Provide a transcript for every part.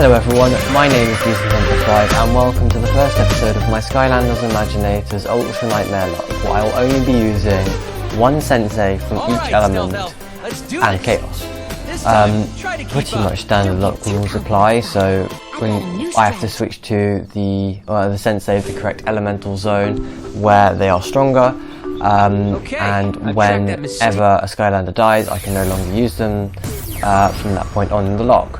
Hello everyone, my name is Number5 and welcome to the first episode of my Skylanders Imaginators Ultra Nightmare Lock, where I will only be using one Sensei from each element and Kaos. Pretty much standard lock rules apply, so when I have to switch to the Sensei of the correct elemental zone where they are stronger, and whenever a Skylander dies I can no longer use them from that point on in the lock.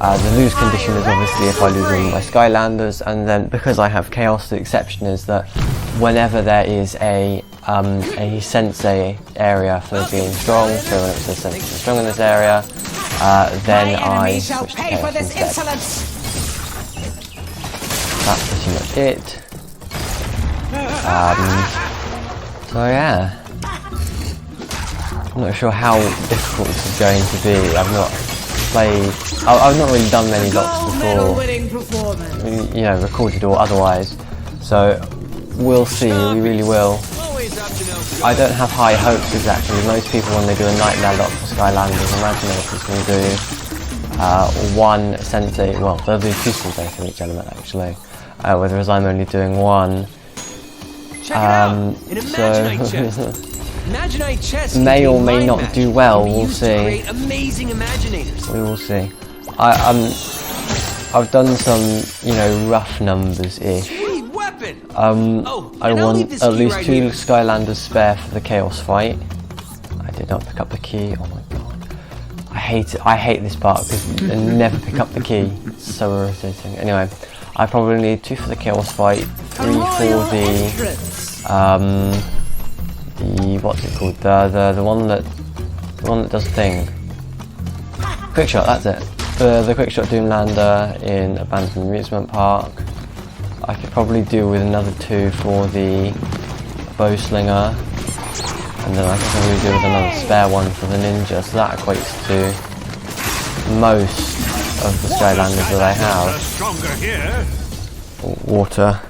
The lose condition is obviously if I lose all my Skylanders, and then because I have Kaos, the exception is that whenever there is a Sensei area for being strong, so when it says Sensei is strong in this area, then I switch to Kaos instead. That's pretty much it. So yeah, I'm not sure how difficult this is going to be. I've not really done many locks before, you know, recorded or otherwise, so we'll see, we really will. I don't have high hopes exactly. Most people, when they do a nightmare lock for Skylanders Imaginators, will do one Sensei, well, they'll do two Sensei from each element actually, whereas I'm only doing one. May or may not do well, we'll see. We will see. I've done some, you know, rough numbers-ish. I want at least 2 Skylanders spare for the Kaos fight. I did not pick up the key, oh my god. I hate it, I hate this part because I never pick up the key. It's so irritating. Anyway, I probably need 2 for the Kaos fight, 3 for the what's it called? The one that does the thing. Quickshot, that's it. The Quickshot Doomlander in Abandoned Amusement Park. I could probably do with another 2 for the Bowslinger, and then I could probably do with another spare one for the Ninja. So that equates to most of the Skylanders that I have. Water.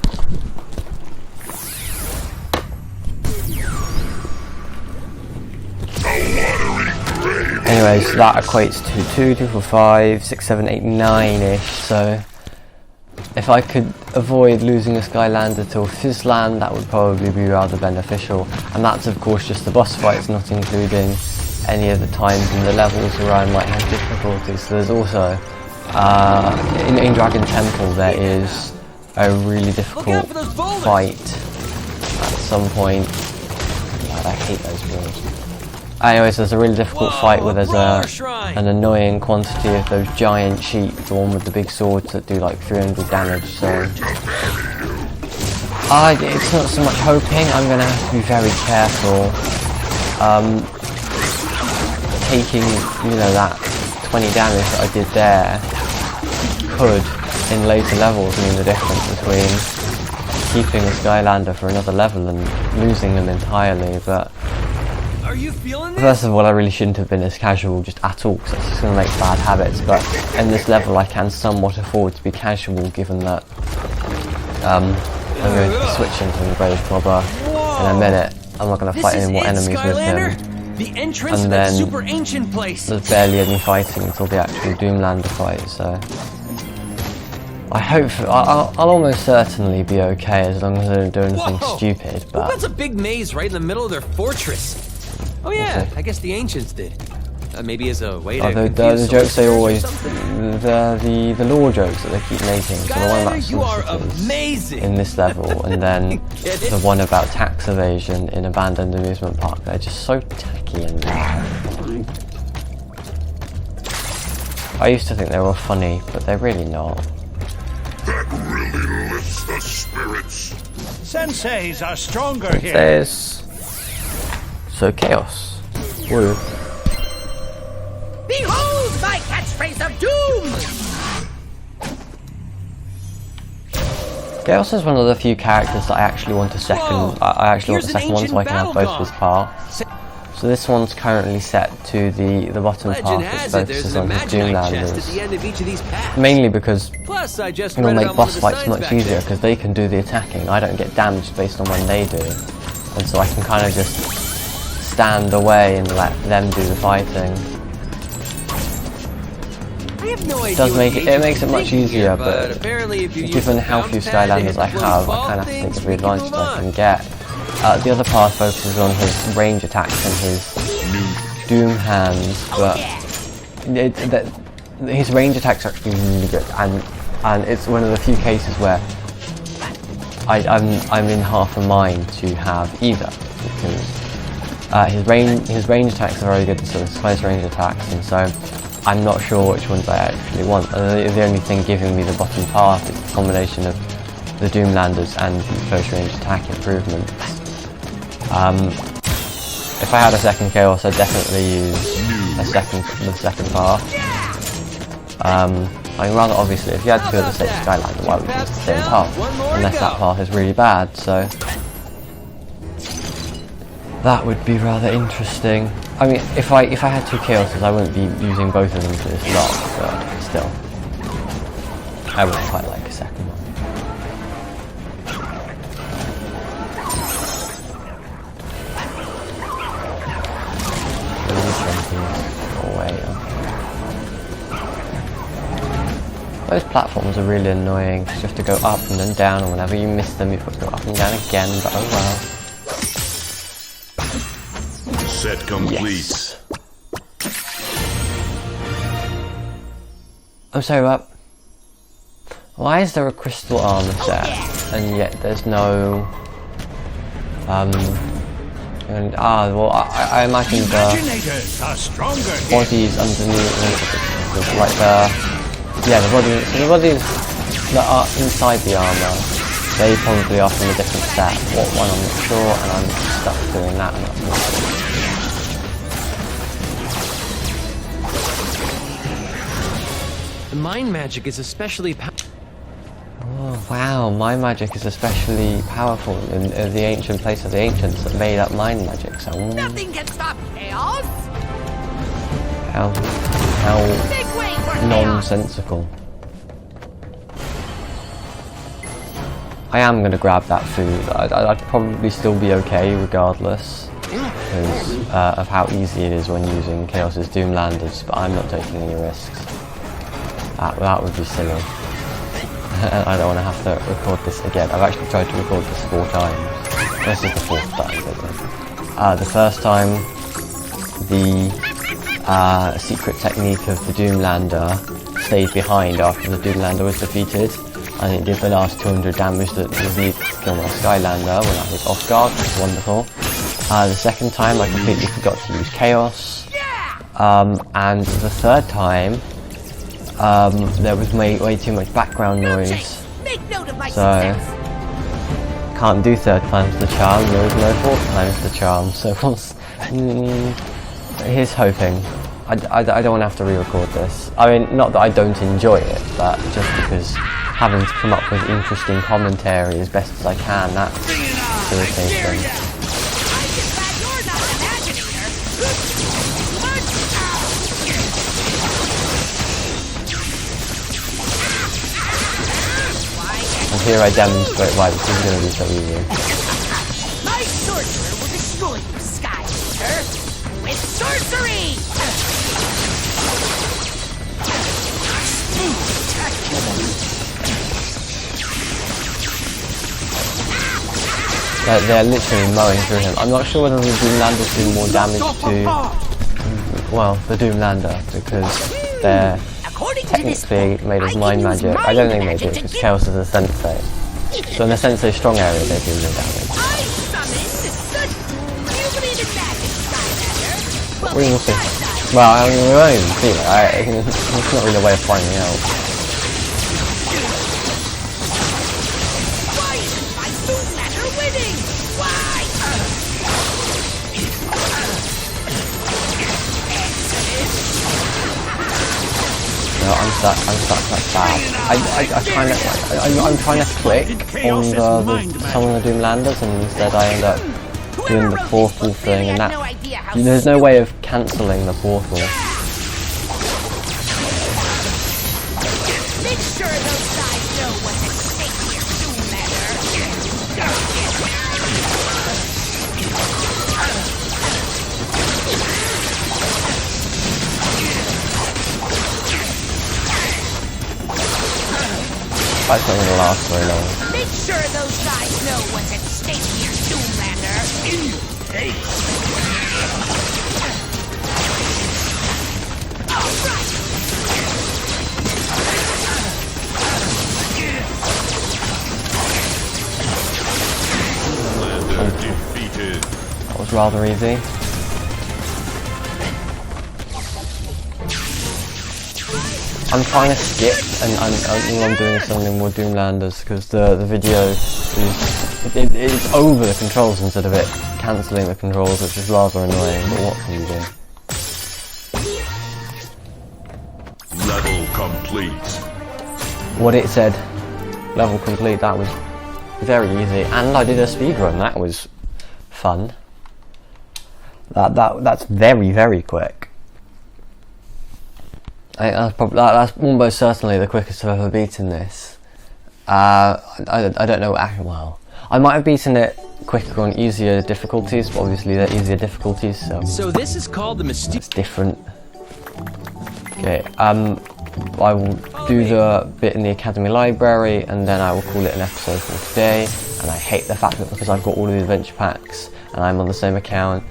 Anyways, so that equates to 2, 2, 4, 5, 6, 7, 8, 9-ish, so if I could avoid losing a Skylander to Fizzland, that would probably be rather beneficial, and that's of course just the boss fights, not including any of the times in the levels where I might have difficulties. So there's also, in Dragon Temple there is a really difficult fight at some point. God, I hate those walls. Anyways, there's a really difficult fight where there's an annoying quantity of those giant sheep, the one with the big swords that do like 300 damage, so it's not so much hoping. I'm going to have to be very careful. Taking, you know, that 20 damage that I did there could, in later levels, mean the difference between keeping a Skylander for another level and losing them entirely, but are you feeling this? First of all, I really shouldn't have been as casual just at all, because that's just going to make bad habits, but in this level I can somewhat afford to be casual, given that I'm going to be switching from the Grave Clobber in a minute. I'm not going to fight any more enemies with him, and then super ancient place. There's barely any fighting until the actual Doomlander fight, so I hope I'll almost certainly be okay as long as I don't do anything stupid. But that's a big maze right in the middle of their fortress. Oh yeah, I guess the ancients did. Maybe as a way to the jokes they always, the lore jokes that they keep making. So the one about sorcerers in this level, and then the one about tax evasion in Abandoned Amusement Park. They're just so tacky and I used to think they were funny, but they're really not. That really lifts the spirits. Senseis are stronger here. So Kaos. Woo. Behold my catchphrase of doom! Kaos is one of the few characters that I actually want a second. I actually want a second one so I can have both his parts. So this one's currently set to the bottom path, which focuses on his Doomlanders. Mainly because it'll make boss fights much easier because they can do the attacking. I don't get damaged based on when they do, and so I can kind of just stand away and let them do the fighting. I have no idea. does make it makes it much easier, but apparently if you given how few Skylanders I have, I kind of have to take every advantage I can get. The other path focuses on his range attacks and his doom hands, but his range attacks are actually really good, and it's one of the few cases where I'm in half a mind to have either, because his range attacks are very good, so his close range attacks, and so I'm not sure which ones I actually want. The only thing giving me the bottom path is the combination of the Doomlanders and the close range attack improvements. If I had a second Kaos, I'd definitely use the second path. I mean, rather obviously, if you had two of the same Skylander, why would you use the same path? Unless that path is really bad, so that would be rather interesting. I mean, if I had two Chaoses, I wouldn't be using both of them for this lock, but still, I would quite like a second one. Those platforms are really annoying, because you have to go up and then down, and whenever you miss them, you've got to go up and down again, but oh well. Set complete. Yes. I'm sorry, what? Why is there a crystal armor set, and yet there's no... well, I imagine the Imaginators are stronger here. bodies underneath, like the... Yeah, the bodies that are inside the armour, they probably are from a different set. What one, I'm not sure, and I'm stuck doing that. And that's The mind magic is especially oh wow, mind magic is especially powerful in the ancient place of the ancients that made up mind magic, so... Nothing can stop Chaos. How Big way for Chaos. nonsensical. I am going to grab that food. I'd probably still be okay regardless, because of how easy it is when using Chaos's Doomlanders, but I'm not taking any risks. That would be silly. I don't want to have to record this again. I've actually tried to record this 4 times. This is the 4th time. The first time, the secret technique of the Doomlander stayed behind after the Doomlander was defeated, and it did the last 200 damage that was needed to kill my Skylander when I was off guard, which was wonderful. The second time I completely forgot to use Chaos, and the third time there was way too much background noise, Make note of my so can't do 3rd time's the charm, there was no 4th time's the charm, so here's hoping. I don't want to have to re-record this. I mean, not that I don't enjoy it, but just because having to come up with interesting commentary as best as I can, that's irritating. And here I demonstrate why this is going to be so easy. My sorcerer will destroy you, Skylander, with sorcery! They're literally mowing through him. I'm not sure whether the Doomlanders do more damage to, well, the Doomlander, because they're technically made of mind magic. I don't think they do, because Kaos is a Sensei. So in the Sensei strong area, they do more damage. We will see. Well, I mean, we won't even see it. It's not really a way of finding out. Why isn't my Skylander winning? Why? No, I'm stuck like that. I'm trying to click on some of the Doomlanders, and instead I end up doing the portal thing, and that there's no way of cancelling the portal. Make sure those guys know what's at stake here, That's not gonna last very long. Make sure those guys know what's at stake here, Doomlander. Defeated. That was rather easy. I'm trying to skip, and all I'm doing is suddenly more Doomlanders because the video is it's over the controls instead of it cancelling the controls, which is rather annoying. But what can you do? Level complete. What it said, level complete. That was very easy, and I did a speed run. That was fun. That's very quick. That's almost certainly the quickest I've ever beaten this. I don't know. Well, I might have beaten it quicker on easier difficulties, but obviously they're easier difficulties, So this is called the it's different. Okay. I will do the bit in the Academy Library, and then I will call it an episode for today. And I hate the fact that because I've got all of the adventure packs and I'm on the same account,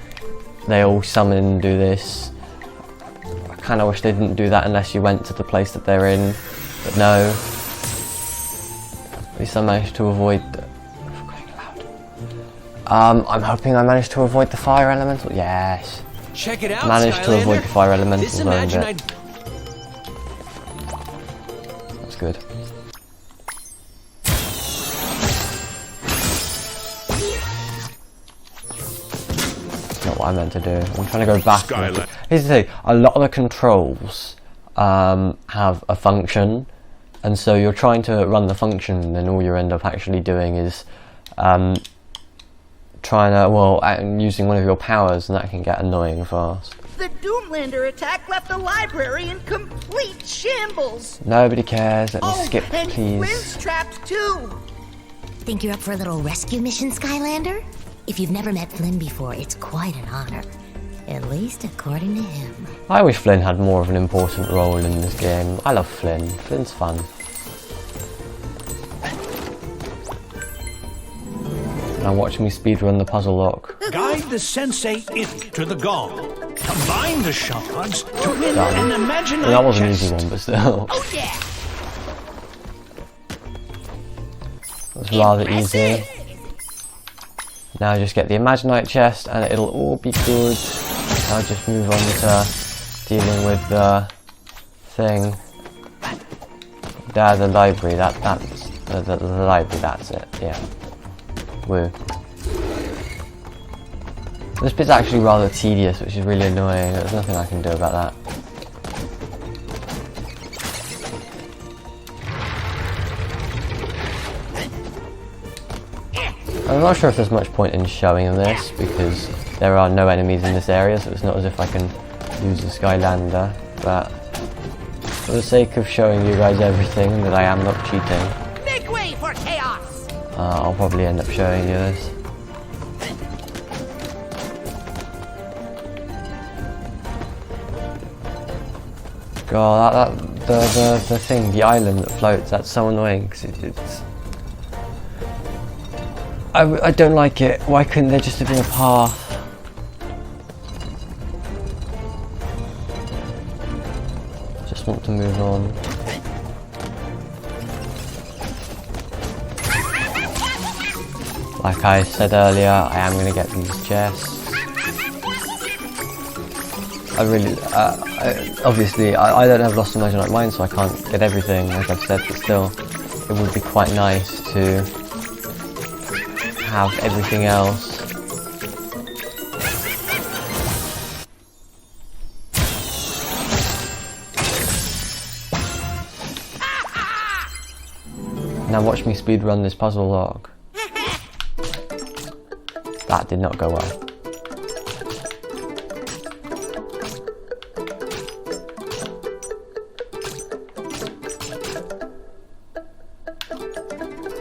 they all summon and do this. I kind of wish they didn't do that unless you went to the place that they're in, but no. At least I managed to avoid. I'm hoping I managed to avoid the fire elemental. Yes. Check it out, Managed to avoid the fire elemental This zone bit. Imaginite. That's good. That's not what I meant to do. I'm trying to go back. Skylander. Here's the thing, a lot of the controls have a function, and so you're trying to run the function, and then all you end up actually doing is using one of your powers, and that can get annoying fast. The Doomlander attack left the library in complete shambles. Nobody cares, let me Oh, skip, and please. Flynn's trapped too. Think you're up for a little rescue mission, Skylander? If you've never met Flynn before, it's quite an honor. At least according to him. I wish Flynn had more of an important role in this game. I love Flynn. Flynn's fun. Now watch me speedrun the puzzle lock. Guide the Sensei into the gong. Combine the shards to win Done. an Imaginite Well, that was an chest. easy one, but still. Oh yeah. It was rather easy. Now just get the Imaginite chest and it'll all be good. I'll just move on to dealing with the thing. The library, that's the library, that's it, yeah. Woo. This bit's actually rather tedious, which is really annoying. There's nothing I can do about that. I'm not sure if there's much point in showing this because there are no enemies in this area, so it's not as if I can use the Skylander, but for the sake of showing you guys everything that I am not cheating, Make way for Kaos. I'll probably end up showing you this. God, the thing, the island that floats, that's so annoying because it's... I don't like it. Why couldn't there just have been a path? Just want to move on. Like I said earlier, I am going to get these chests. I really, obviously, I don't have Lost Imaginite mine, so I can't get everything, like I've said, but still, it would be quite nice to have everything else. Now watch me speedrun this puzzle log. That did not go well.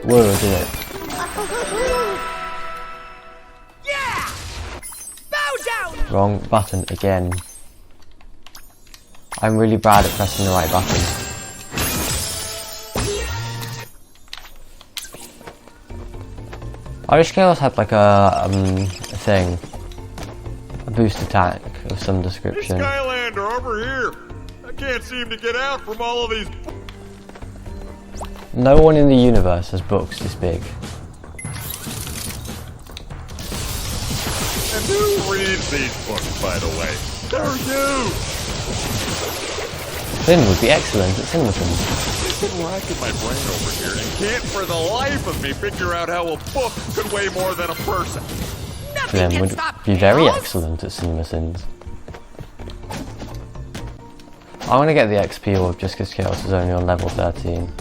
Whoa, did it. Yeah! Bow down! Wrong button again. I'm really bad at pressing the right button. I wish Kaos had like a thing. A boost attack of some Hey, description. Skylander, over here! I can't seem to get out from all of these. No one in the universe has books this big. And who reads these books, by the way? They're you! Finn would be excellent at cinematons. I've been racking my brain over here and can't for the life of me figure out how a book could weigh more than a person. Finn would be very excellent at cinematons. I want to get the XP orb just because Chaos is only on level 13.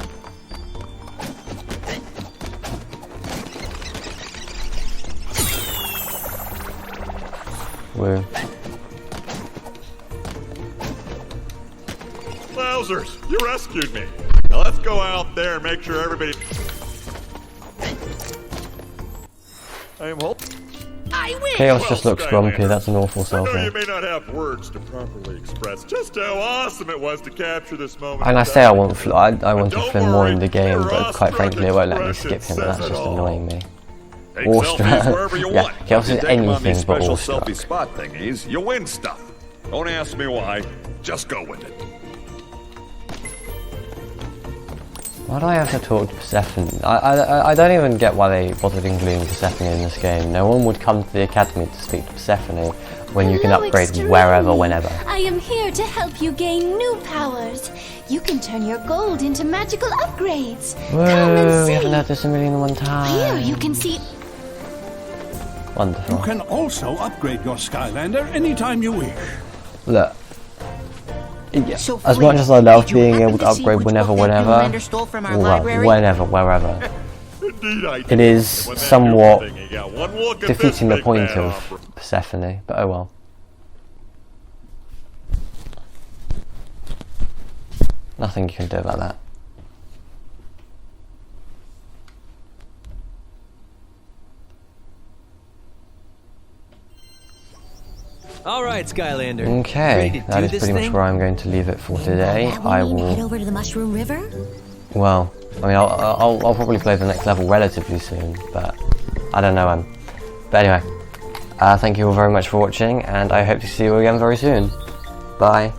Woo. Wowzers, you rescued me. Now let's go out there and make sure everybody... I am hoping... I win! Chaos just looks grumpy, that's an awful I know you selfie. may not have words to properly express just how awesome it was to capture this moment. And I say I want I wanted Don't Flynn more in worry, the game, your but quite frankly it won't let me expression skip him, and that's says it just all. annoying me. Take Awestruck. selfies wherever you Yeah, want. Chaos If is you take 'em on anything these but special awestruck. selfie spot thingies, you win stuff. Don't ask me why. Just go with it. Why do I have to talk to Persephone? I don't even get why they bothered including Persephone in this game. No one would come to the academy to speak to Persephone when you can Hello, upgrade Extreme. wherever, whenever. I am here to help you gain new powers. You can turn your gold into magical upgrades. Come and Whoa, we see. haven't heard this a million and one times. Here you can see. Wonderful. You can also upgrade your Skylander anytime you wish. Look. Yeah, So, as Flynn, much as I love did you being happen able to to see upgrade which whenever, book that whenever, Commander stole from our well, library? whenever, wherever, Indeed I it did. is When that somewhat new thing, you got one look at defeating this the point big man of offer. Persephone, but oh well. Nothing you can do about that. All right, Skylander. Okay, Ready to that do is this pretty much thing? where I'm going to leave it for today. That we I mean head will, over to the Mushroom River? well, I mean, I'll probably play the next level relatively soon, but I don't know when. But anyway, thank you all very much for watching, and I hope to see you again very soon. Bye.